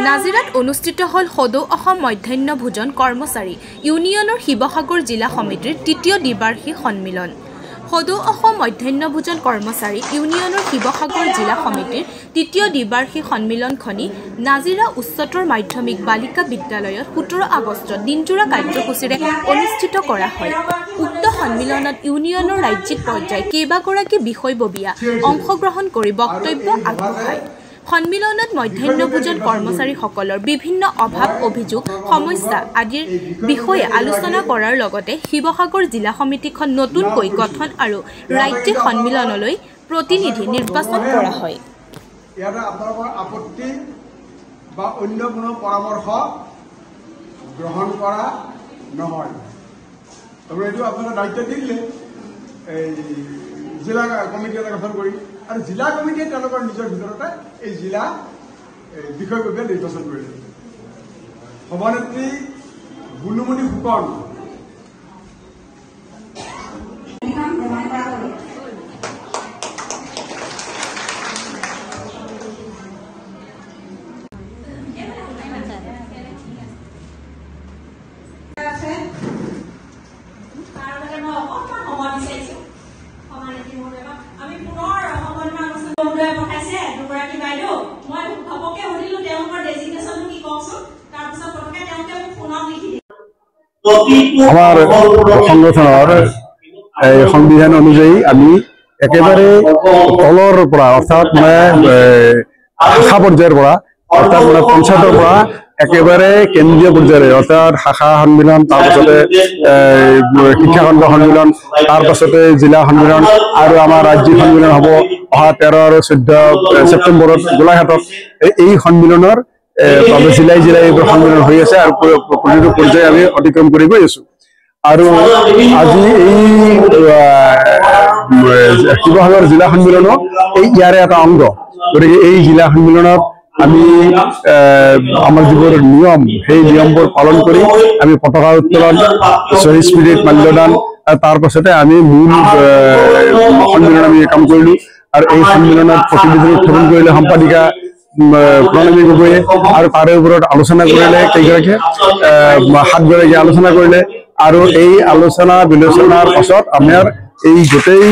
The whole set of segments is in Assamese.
নাজিৰাত অনুষ্ঠিত হল সদৌ অসম মধ্যাহ্ন ভোজন কৰ্মচাৰী ইউনিয়নৰ শিৱসাগৰ জিলা সমিতিৰ তৃতীয় দ্বিবাৰ্ষিক সন্মিলন। সদৌ অসম মধ্যাহ্ন ভোজন কৰ্মচাৰী ইউনিয়নৰ শিৱসাগৰ জিলা সমিতিৰ তৃতীয় দ্বিবাৰ্ষিক সন্মিলনখনি নাজিৰা উচ্চতৰ মাধ্যমিক বালিকা বিদ্যালয়ত 17 আগষ্টত দিনজোৰা কাৰ্যসূচীৰে অনুষ্ঠিত কৰা হয়। উক্ত সন্মিলনত ইউনিয়নৰ ৰাজ্যিক পৰ্যায়ৰ কেইবাগৰাকী বিষয়ববীয়া অংশগ্ৰহণ কৰি বক্তব্য আগবঢ়ায়। সন্মিলনত মধ্যাহ্ন ভোজন কৰ্মচাৰীসকলৰ বিভিন্ন অভাৱ অভিযোগ সমস্যা আদিৰ বিষয়ে আলোচনা কৰাৰ লগতে শিৱসাগৰ জিলা সমিতিখন নতুনকৈ গঠন আৰু ৰাজ্যিক সন্মিলনলৈ প্ৰতিনিধি নিৰ্বাচন কৰা হয়। ইয়াতে আপোনালোকৰ আপত্তি বা অন্য কোনো পৰামৰ্শ গ্ৰহণ কৰা নহয়। তবে এইটো আপোনালোকে দায়িত্ব দিলে এই জিলা কমিটি এটা গঠন কৰি আৰু জিলা কমিটিয়ে তেওঁলোকৰ নিজৰ ভিতৰতে এই জিলা বিষয়ববীয়া নিৰ্বাচন কৰিলে। সভানেত্ৰী গুণুমণি ফুকন আমাৰ সংগঠনেৰ সংবিধান অনুযায়ী আমি একেবাৰে তলৰ পৰা অৰ্থাৎ মানে শাখা পৰ্যায়েৰ পৰা অৰ্থাৎ মানে পঞ্চায়েতৰ পৰা একেবাৰে কেন্দ্ৰীয় পৰ্যায়ে অৰ্থাৎ শাখা সন্মিলন তাৰপাছতে শিক্ষাখণ্ড সন্মিলন তাৰপাছতে জিলা সন্মিলন আৰু আমাৰ ৰাজ্যিক সন্মিলন হ'ব অহা 13 আৰু 14 ছেপ্টেম্বৰত গোলাঘাটত। এই সন্মিলনৰ জিলাই জিলাই এইবোৰ সন্মিলন হৈ আছে আৰু প্ৰতিটো পৰ্যায়ে আমি অতিক্ৰম কৰি গৈ আছো। আৰু আজি এই শিৱসাগৰ জিলা সন্মিলনো এই ইয়াৰে এটা অংগ। গতিকে এই জিলা সন্মিলনত আমি আমাৰ যিবোৰ নিয়ম সেই নিয়মবোৰ পালন কৰি আমি পতাকা উত্তোলন শ্বহীদ স্মৃতিত মাল্যদান তাৰপাছতে আমি মূল সন্মিলন আমি কাম কৰিলো। আৰু এই সন্মিলনত প্ৰতিনিধি উত্থাপন কৰিলে সম্পাদিকা প্ৰণামী গগৈয়ে আৰু তাৰে ওপৰত আলোচনা কৰিলে কেইগৰাকীয়ে 7গৰাকীয়ে আলোচনা কৰিলে। আৰু এই আলোচনা বিলোচনাৰ পাছত আমাৰ এই গোটেই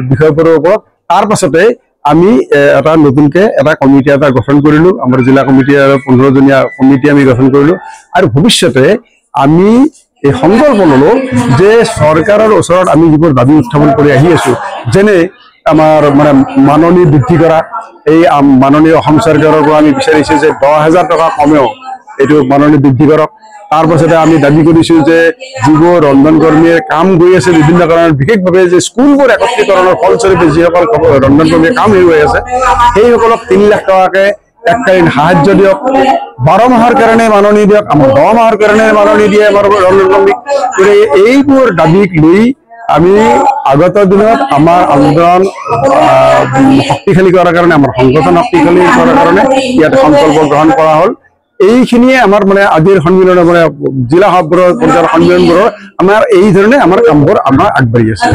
বিষয়বোৰৰ ওপৰত তাৰ পাছতে আমি এটা নতুনকে এটা কমিটি এটা গঠন কৰিলো। আমাৰ জিলা কমিটি আৰু 15জনীয়া কমিটি আমি গঠন কৰিলো। আৰু ভৱিষ্যতে আমি এই সংকল্প ললো যে চৰকাৰৰ ওচৰত আমি যিবোৰ দাবী উত্থাপন কৰি আহি আছো, যেনে আমাৰ মানে মাননি বৃদ্ধি কৰা, এই মাননীয় অসম চৰকাৰৰ পৰা আমি বিচাৰিছো যে 10,000 টকা কমেও এইটো মাননি বৃদ্ধি কৰক। তাৰপাছতে আমি দাবী কৰিছো যে যিবোৰ ৰন্ধন কৰ্মীয়ে কাম কৰি আছে বিভিন্ন কাৰণত, বিশেষভাৱে যে স্কুলবোৰ একত্ৰীকৰণৰ ফলস্বৰূপে যিসকল ৰন্ধন কৰ্মীয়ে কাম হেৰুৱাই আছে সেইসকলক 3 লাখ টকাকে এককালীন সাহায্য দিয়ক। 12 মাহৰ কাৰণে মাননি দিয়ক, আমাৰ 10 মাহৰ কাৰণে মাননি দিয়ে আমাৰ ৰন্ধন কৰ্মীক। এইবোৰ দাবীক লৈ আমি আগত দিনত আমাৰ আন্দোলন শক্তিশালী কৰাৰ কাৰণে, আমাৰ সংগঠন শক্তিশালী কৰাৰ কাৰণে ইয়াত সংকল্প গ্ৰহণ কৰা হ'ল। এইখিনিয়ে আমাৰ মানে আজিৰ সন্মিলনৰ মানে জিলা পৰ্যায়ৰ সন্মিলনবোৰৰ আমাৰ এই ধৰণে আমাৰ কামবোৰ আমাৰ আগবাঢ়ি আছে।